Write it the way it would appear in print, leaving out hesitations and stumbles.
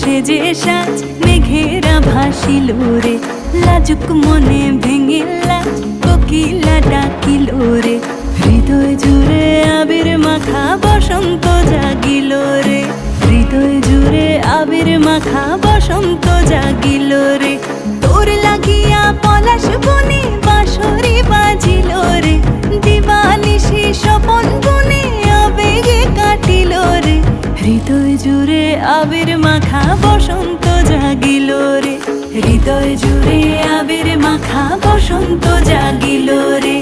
সেজে সাজ মেঘেরা ভাসিল রে, লাজুক মনে ভেঙে লাজ কোকিলা ডাকিল রে। হৃদয় জুড়ে আবির মাখা বসন্ত জাগিল রে, হৃদয় জুড়ে আবির মাখা বসন্ত জাগিল রে। তোর লাগিয়া পলাশ বনে বাঁশরি বাজিল রে, দিবানিশি স্বপন বনে আবেগে কাটিল রে। হৃদয় জুড়ে আবির মাখা বসন্ত জাগিল রে, হৃদয় জুড়ে আবির মাখা বসন্ত জাগিল রে।